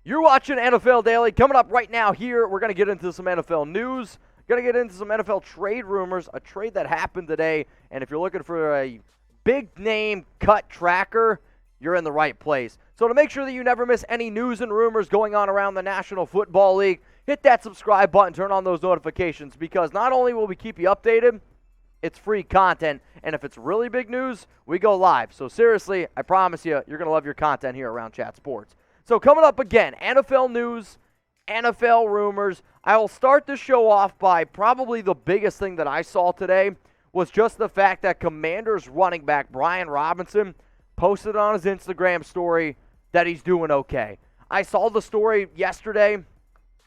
You're watching NFL Daily. Coming up right now here, we're going to get into some NFL news. Going to get into some NFL trade rumors, a trade that happened today. And if you're looking for a big-name cut tracker, you're in the right place. So to make sure that you never miss any news and rumors going on around the National Football League, hit that subscribe button, turn on those notifications, because not only will we keep you updated, it's free content. And if it's really big news, we go live. So seriously, I promise you, you're going to love your content here around Chat Sports. So coming up again, NFL news, NFL rumors. I will start this show off by probably the biggest thing that I saw today was just the fact that Commanders running back Brian Robinson posted on his Instagram story that he's doing okay. I saw the story yesterday.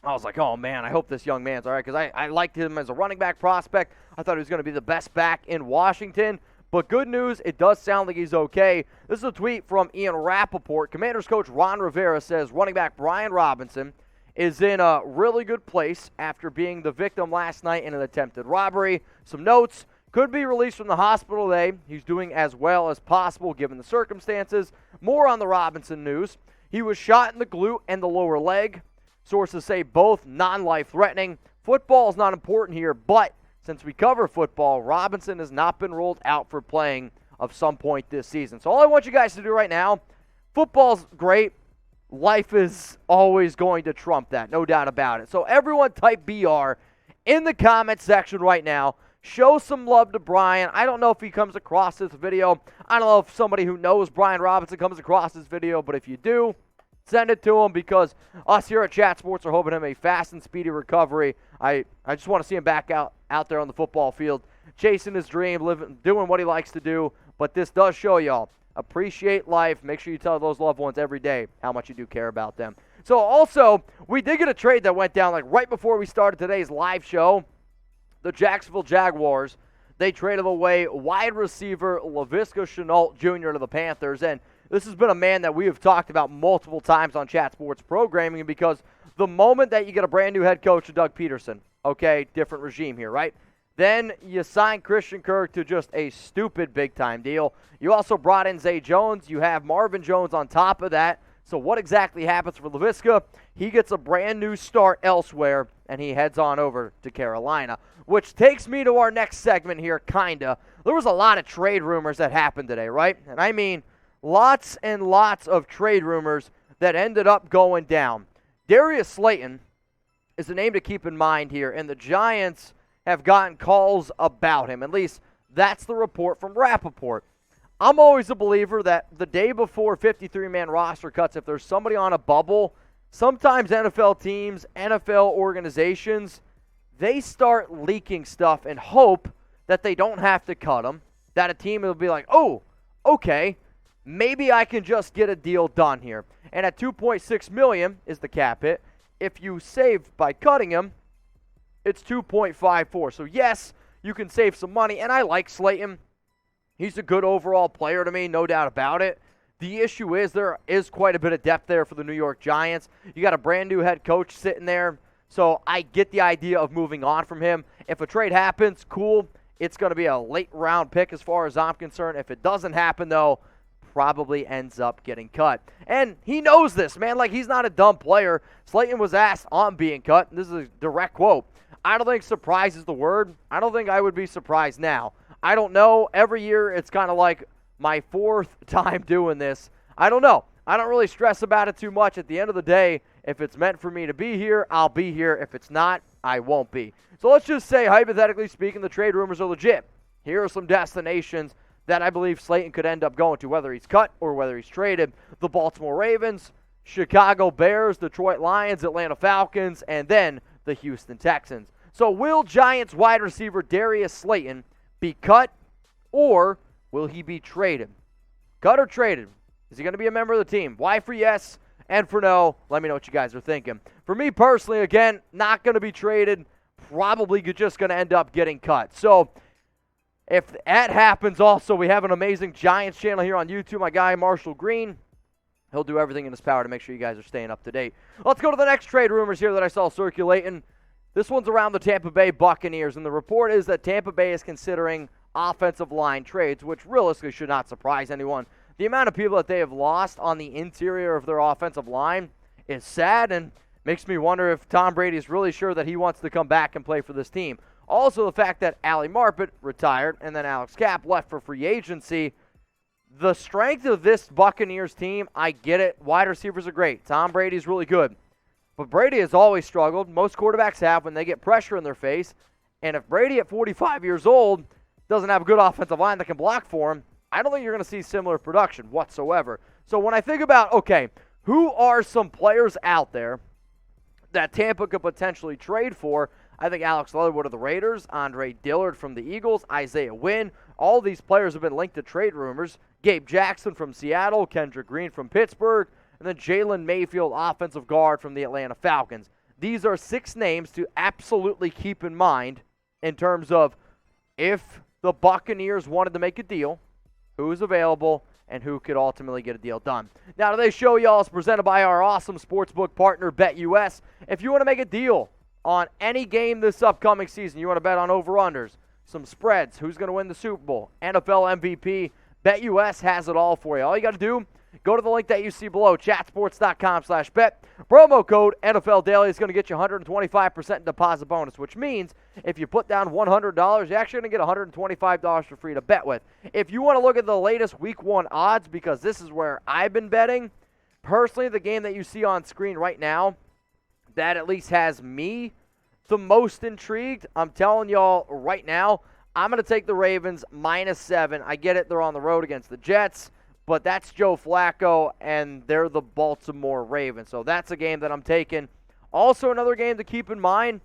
I was like, oh man, I hope this young man's all right, because I liked him as a running back prospect. I thought he was going to be the best back in Washington. But good news, it does sound like he's okay. This is a tweet from Ian Rapoport. Commanders coach Ron Rivera says running back Brian Robinson is in a really good place after being the victim last night in an attempted robbery. Some notes: could be released from the hospital today. He's doing as well as possible given the circumstances. More on the Robinson news. He was shot in the glute and the lower leg. Sources say both non-life-threatening. Football is not important here, but since we cover football, Robinson has not been ruled out for playing of some point this season. So all I want you guys to do right now, football's great. Life is always going to trump that, no doubt about it. So everyone type BR in the comment section right now. Show some love to Brian. I don't know if he comes across this video. I don't know if somebody who knows Brian Robinson comes across this video, but if you do, send it to him, because us here at Chat Sports are hoping him a fast and speedy recovery. I just want to see him back out there on the football field, chasing his dream, living, doing what he likes to do. But this does show y'all, appreciate life. Make sure you tell those loved ones every day how much you do care about them. So also, we did get a trade that went down like right before we started today's live show. The Jacksonville Jaguars, they traded away wide receiver Laviska Shenault Jr. to the Panthers. And this has been a man that we have talked about multiple times on Chat Sports programming, because the moment that you get a brand new head coach, Doug Peterson, okay, different regime here, right? Then you sign Christian Kirk to just a stupid big-time deal. You also brought in Zay Jones. You have Marvin Jones on top of that. So what exactly happens for Laviska? He gets a brand new start elsewhere, and he heads on over to Carolina, which takes me to our next segment here, kinda. There was a lot of trade rumors that happened today, right? And I mean lots and lots of trade rumors that ended up going down. Darius Slayton is a name to keep in mind here, and the Giants have gotten calls about him. At least that's the report from Rapoport. I'm always a believer that the day before 53-man roster cuts, if there's somebody on a bubble, sometimes NFL teams, NFL organizations, they start leaking stuff and hope that they don't have to cut them, that a team will be like, oh, okay, maybe I can just get a deal done here. And at $2.6 million is the cap hit. If you save by cutting him, it's $2.54. So yes, you can save some money, and I like Slayton. He's a good overall player to me, no doubt about it. The issue is there is quite a bit of depth there for the New York Giants. You got a brand new head coach sitting there, so I get the idea of moving on from him. If a trade happens, cool. It's going to be a late round pick as far as I'm concerned. If it doesn't happen, though, probably ends up getting cut. And he knows this, man. Like, he's not a dumb player. Slayton was asked on being cut, and this is a direct quote. I don't think surprise is the word. I don't think I would be surprised now. I don't know. Every year it's kind of like my fourth time doing this. I don't know. I don't really stress about it too much. At the end of the day, if it's meant for me to be here, I'll be here. If it's not, I won't be. So let's just say, hypothetically speaking, the trade rumors are legit. Here are some destinations that I believe Slayton could end up going to, whether he's cut or whether he's traded. The Baltimore Ravens, Chicago Bears, Detroit Lions, Atlanta Falcons, and then the Houston Texans. So will Giants wide receiver Darius Slayton be cut, or will he be traded? Cut or traded? Is he going to be a member of the team? Why for yes and for no? Let me know what you guys are thinking. For me personally, again, not going to be traded. Probably just going to end up getting cut. So if that happens also, we have an amazing Giants channel here on YouTube. My guy, Marshall Green. He'll do everything in his power to make sure you guys are staying up to date. Let's go to the next trade rumors here that I saw circulating. This one's around the Tampa Bay Buccaneers, and the report is that Tampa Bay is considering offensive line trades, which realistically should not surprise anyone. The amount of people that they have lost on the interior of their offensive line is sad and makes me wonder if Tom Brady is really sure that he wants to come back and play for this team. Also, the fact that Marpet retired and then Alex Capp left for free agency. The strength of this Buccaneers team, I get it. Wide receivers are great. Tom Brady's really good. But Brady has always struggled. Most quarterbacks have when they get pressure in their face. And if Brady at 45 years old doesn't have a good offensive line that can block for him, I don't think you're going to see similar production whatsoever. So when I think about, okay, who are some players out there that Tampa could potentially trade for, I think Alex Leatherwood of the Raiders, Andre Dillard from the Eagles, Isaiah Wynn, all these players have been linked to trade rumors. Gabe Jackson from Seattle, Kendrick Green from Pittsburgh, and then Jalen Mayfield, offensive guard from the Atlanta Falcons. These are 6 names to absolutely keep in mind in terms of if the Buccaneers wanted to make a deal, who's available, and who could ultimately get a deal done. Now, today's show, y'all, is presented by our awesome sportsbook partner, BetUS. If you want to make a deal on any game this upcoming season, you want to bet on over-unders, some spreads, who's going to win the Super Bowl, NFL MVP, BetUS has it all for you. All you got to do, go to the link that you see below, chatsports.com/bet. Promo code NFL Daily is going to get you 125% deposit bonus, which means if you put down $100, you're actually going to get $125 for free to bet with. If you want to look at the latest Week 1 odds, because this is where I've been betting, personally, the game that you see on screen right now, that at least has me the most intrigued. I'm telling y'all right now, I'm going to take the Ravens -7. I get it, they're on the road against the Jets, but that's Joe Flacco, and they're the Baltimore Ravens. So that's a game that I'm taking. Also, another game to keep in mind,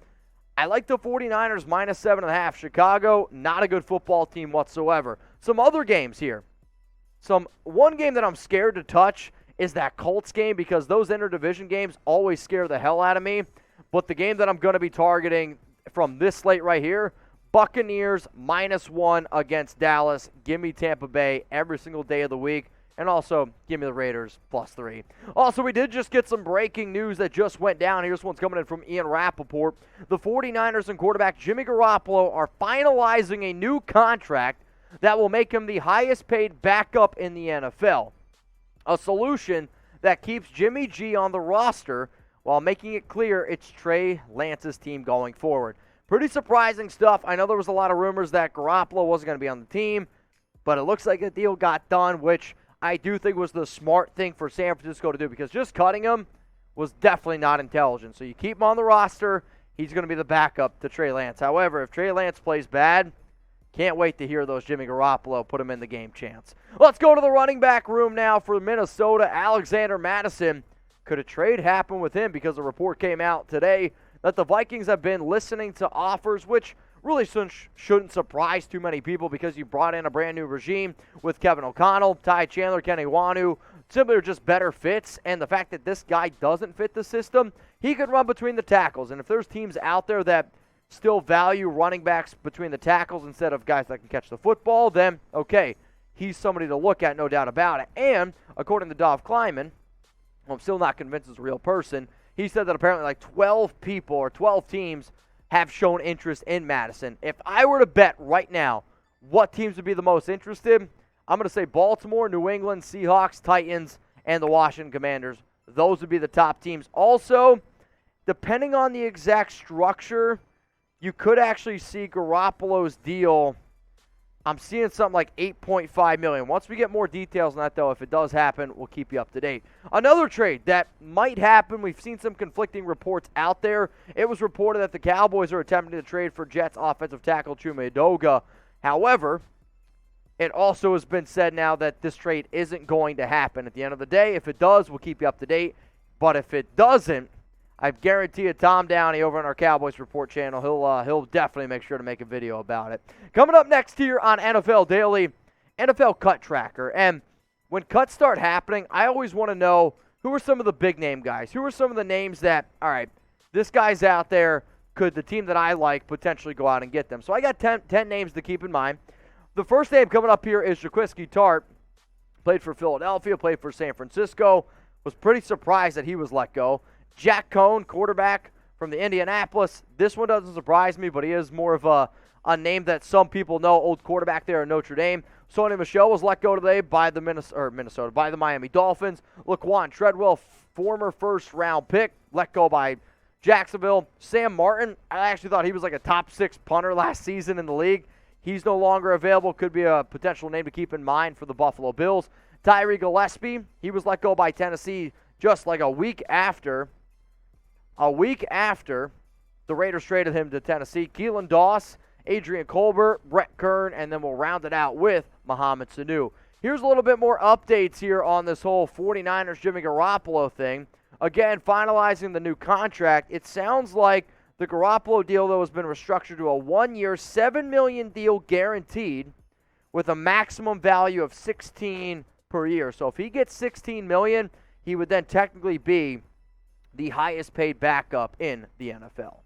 I like the 49ers -7.5. Chicago, not a good football team whatsoever. Some other games here. One game that I'm scared to touch is that Colts game, because those interdivision games always scare the hell out of me. But the game that I'm going to be targeting from this slate right here, Buccaneers -1 against Dallas. Give me Tampa Bay every single day of the week. And also, give me the Raiders +3. Also, we did just get some breaking news that just went down. Here's one's coming in from Ian Rapoport. The 49ers and quarterback Jimmy Garoppolo are finalizing a new contract that will make him the highest paid backup in the NFL. A solution that keeps Jimmy G on the roster while making it clear it's Trey Lance's team going forward. Pretty surprising stuff. I know there was a lot of rumors that Garoppolo wasn't going to be on the team, but it looks like a deal got done, which I do think was the smart thing for San Francisco to do, because just cutting him was definitely not intelligent. So you keep him on the roster, he's going to be the backup to Trey Lance. However, if Trey Lance plays bad, can't wait to hear those Jimmy Garoppolo put him in the game chance. Let's go to the running back room now for Minnesota. Alexander Mattison. Could a trade happen with him? Because a report came out today that the Vikings have been listening to offers, which really shouldn't surprise too many people, because you brought in a brand new regime with Kevin O'Connell, Ty Chandler, Kenny Wanu. Simply are just better fits, and the fact that this guy doesn't fit the system, he could run between the tackles. And if there's teams out there that still value running backs between the tackles instead of guys that can catch the football, then okay, he's somebody to look at, no doubt about it. And according to Dov Kleiman, I'm still not convinced he's a real person, he said that apparently like 12 people or 12 teams have shown interest in Mattison. If I were to bet right now what teams would be the most interested, I'm going to say Baltimore, New England, Seahawks, Titans, and the Washington Commanders. Those would be the top teams. Also, depending on the exact structure, you could actually see Garoppolo's deal. I'm seeing something like $8.5 million. Once we get more details on that, though, if it does happen, we'll keep you up to date. Another trade that might happen, we've seen some conflicting reports out there. It was reported that the Cowboys are attempting to trade for Jets offensive tackle Chuma Edoga. However, it also has been said now that this trade isn't going to happen. At the end of the day, if it does, we'll keep you up to date. But if it doesn't, I guarantee you Tom Downey over on our Cowboys Report channel, he'll definitely make sure to make a video about it. Coming up next here on NFL Daily, NFL Cut Tracker. And when cuts start happening, I always want to know who are some of the big name guys. Who are some of the names that, all right, this guy's out there. Could the team that I like potentially go out and get them? So I got 10 names to keep in mind. The first name coming up here is Jaquiski Tartt. Played for Philadelphia, played for San Francisco. Was pretty surprised that he was let go. Jack Cohn, quarterback from the Indianapolis. This one doesn't surprise me, but he is more of a a name that some people know, old quarterback there in Notre Dame. Sony Michel was let go today by the by the Miami Dolphins. Laquan Treadwell, former first-round pick, let go by Jacksonville. Sam Martin, I actually thought he was like a top 6 punter last season in the league. He's no longer available. Could be a potential name to keep in mind for the Buffalo Bills. Tyree Gillespie, he was let go by Tennessee just like a week after the Raiders traded him to Tennessee. Keelan Doss, Adrian Colbert, Brett Kern, and then we'll round it out with Mohamed Sanu. Here's a little bit more updates here on this whole 49ers Jimmy Garoppolo thing. Again, finalizing the new contract. It sounds like the Garoppolo deal, though, has been restructured to a 1-year, $7 million deal guaranteed with a maximum value of $16 per year. So if he gets $16 million, he would then technically be the highest paid backup in the NFL.